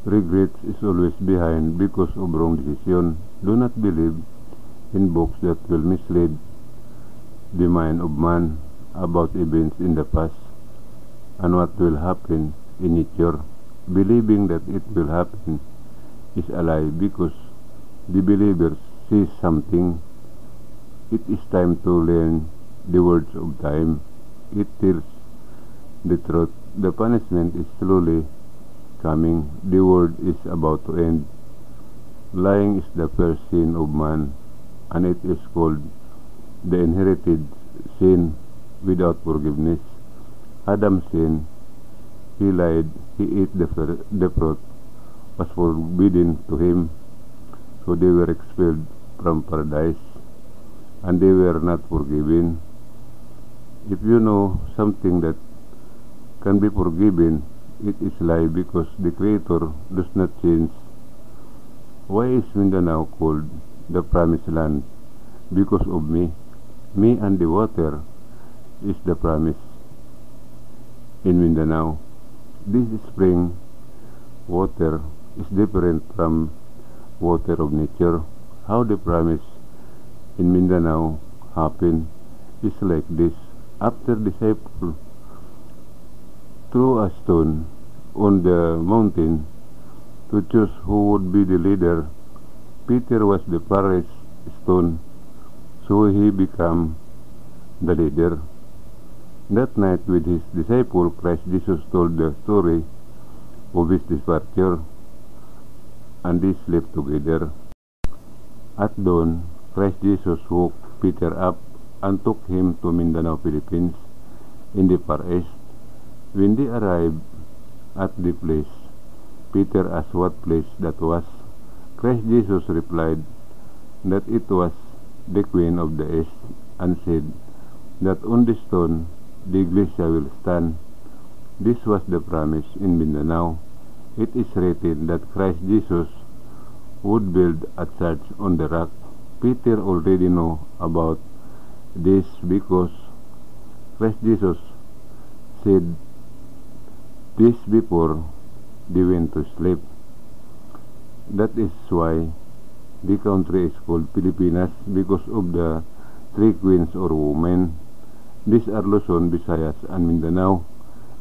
Regret is always behind because of wrong decision. Do not believe in books that will mislead the mind of man about events in the past and what will happen in future. Believing that it will happen is a lie because the believer sees something. It is time to learn the words of time. It tells the truth. The punishment is slowly coming. The world is about to end. Lying is the first sin of man, and it is called the inherited sin without forgiveness. Adam sinned. He lied. He ate the fruit was forbidden to him. So they were expelled from paradise, and they were not forgiven. If you know something that can be forgiven, it is lie because the Creator does not change. Why is Mindanao called the promised land? Because of me. Me and the water is the promise in Mindanao. This spring water is different from water of nature. How the promise in Mindanao happened is like this. After disciple threw a stone on the mountain to choose who would be the leader, Peter was the first stone, so he became the leader. That night with his disciple, Christ Jesus told the story of his departure, and they slept together. At dawn, Christ Jesus woke Peter up and took him to Mindanao, Philippines, in the Far East. When they arrived at the place, Peter asked what place that was. Christ Jesus replied that it was the Queen of the East, and said that on the stone the Iglesia will stand. This was the promise in Mindanao. It is written that Christ Jesus would build a church on the rock. Peter already know about this because Christ Jesus said this before they went to sleep. That is why the country is called Pilipinas, because of the three queens or women. These are Luzon, Visayas, and Mindanao.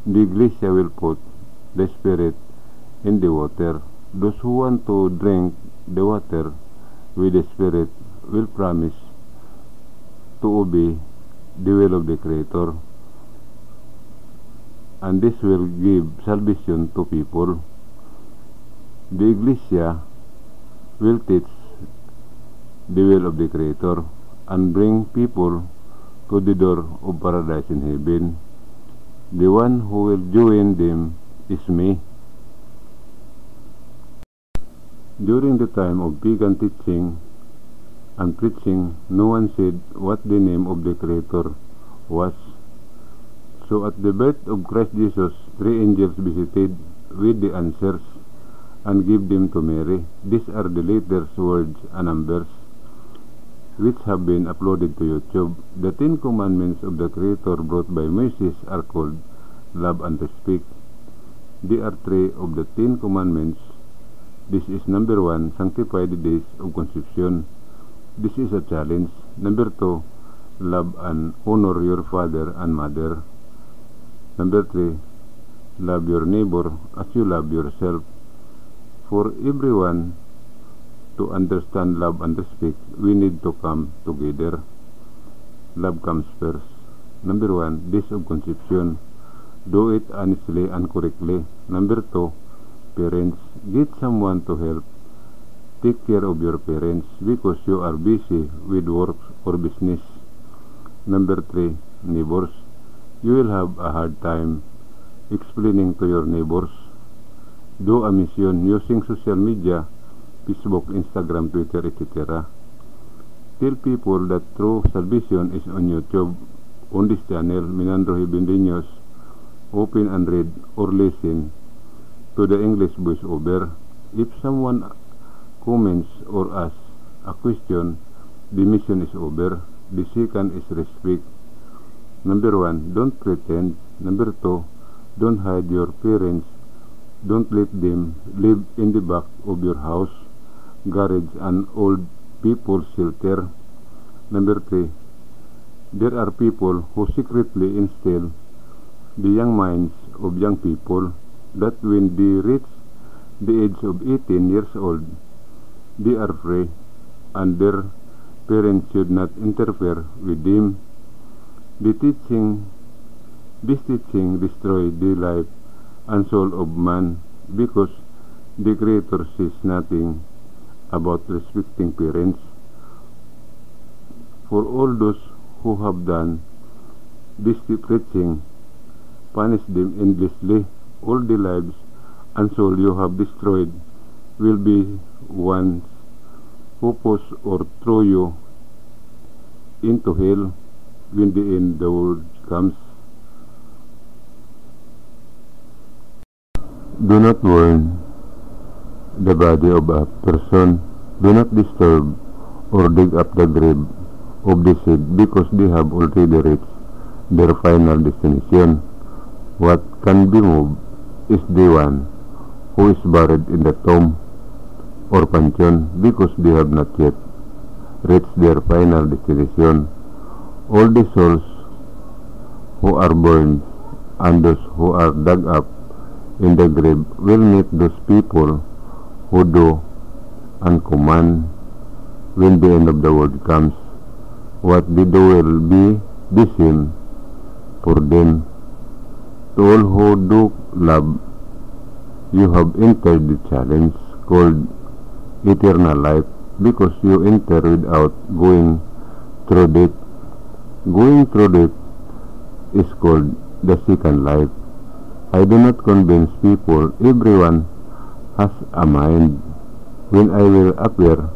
The Iglesia will put the Spirit in the water. Those who want to drink the water with the Spirit will promise to obey the will of the Creator, and this will give salvation to people. The Iglesia will teach the will of the Creator and bring people to the door of paradise in heaven. The one who will join them is me. During the time of pagan teaching and preaching, no one said what the name of the Creator was. So at the birth of Christ Jesus, 3 angels visited with the answers and gave them to Mary. These are the letters, words, and numbers which have been uploaded to YouTube. The 10 commandments of the Creator brought by Moses are called love and respect. There are 3 of the 10 commandments. This is number 1, sanctify the days of conception. This is a challenge. Number 2, love and honor your father and mother. Number 3, love your neighbor as you love yourself. For everyone to understand love and respect, we need to come together. Love comes first. Number 1, days of conception. Do it honestly and correctly. Number 2, parents, get someone to help take care of your parents because you are busy with work or business. Number 3, neighbors, you will have a hard time explaining to your neighbors. Do a mission using social media, Facebook, Instagram, Twitter, etc. Tell people that true salvation is on YouTube. On this channel, Minandro Heavenly News, open and read or listen to the English voiceover. If someone comments or asks a question, the mission is over. The second is respect. Number 1, don't pretend. Number 2, don't hide your parents' Don't let them live in the back of your house, garage, and old people's shelter. Number 3. There are people who secretly instill the young minds of young people that when they reach the age of 18 years old, they are free and their parents should not interfere with them. This teaching destroys the life and soul of man because the Creator says nothing about respecting parents. For all those who have done this preaching, punish them endlessly. All the lives and soul you have destroyed will be ones who push or throw you into hell when the end of the world comes. Do not burn the body of a person. Do not disturb or dig up the grave of the dead because they have already reached their final destination. What can be moved is the one who is buried in the tomb or pantheon because they have not yet reached their final destination. All the souls who are burned and those who are dug up in the grave will meet those people who do and command when the end of the world comes. What they do will be the same for them. To all who do love, you have entered the challenge called eternal life because you enter without going through death. Going through death is called the second life. I do not convince people. Everyone has a mind. When I will appear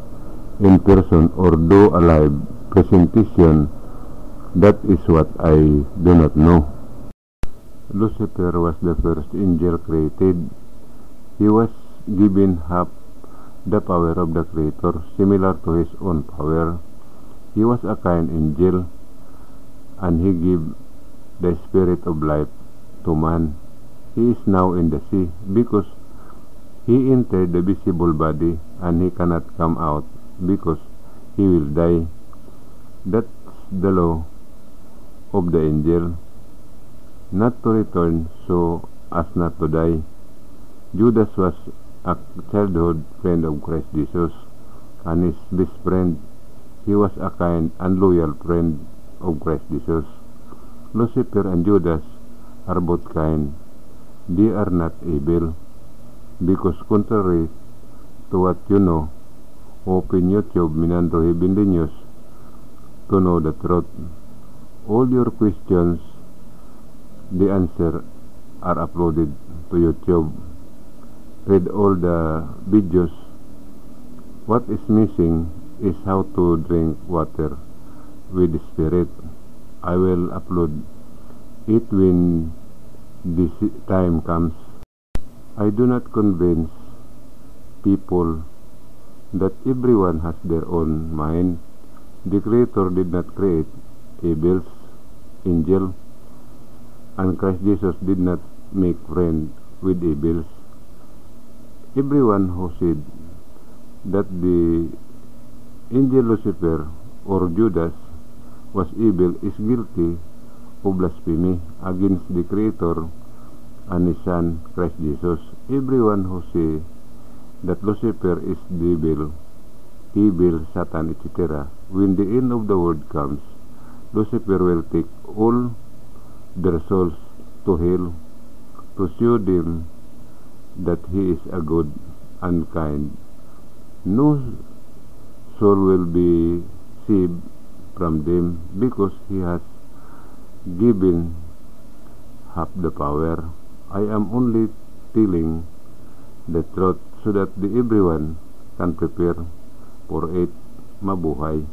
in person or do a live presentation, that is what I do not know. Lucifer was the first angel created. He was given half the power of the Creator, similar to his own power. He was a kind angel, and he gave the spirit of life to man. He is now in the sea because he entered the visible body and he cannot come out because he will die. That's the law of the angel, not to return so as not to die. Judas was a childhood friend of Christ Jesus and his best friend. He was a kind and loyal friend of Christ Jesus. Lucifer and Judas are both kind. They are not evil, because contrary to what you know, open YouTube Minandro Heavenly News to know the truth. All your questions, the answer are uploaded to YouTube. Read all the videos. What is missing is how to drink water with the Spirit. I will upload it when this time comes. I do not convince people that everyone has their own mind. The Creator did not create evils, angels, and Christ Jesus did not make friends with evils. Everyone who said that the angel Lucifer or Judas was evil is guilty of blasphemy against the Creator and His Son, Christ Jesus. Everyone who says that Lucifer is devil, evil, Satan, etc., when the end of the world comes, Lucifer will take all their souls to hell to show them that he is a good and kind. No soul will be saved from them because he has given half the power. I am only telling the truth so that everyone can prepare for it. Mabuhay.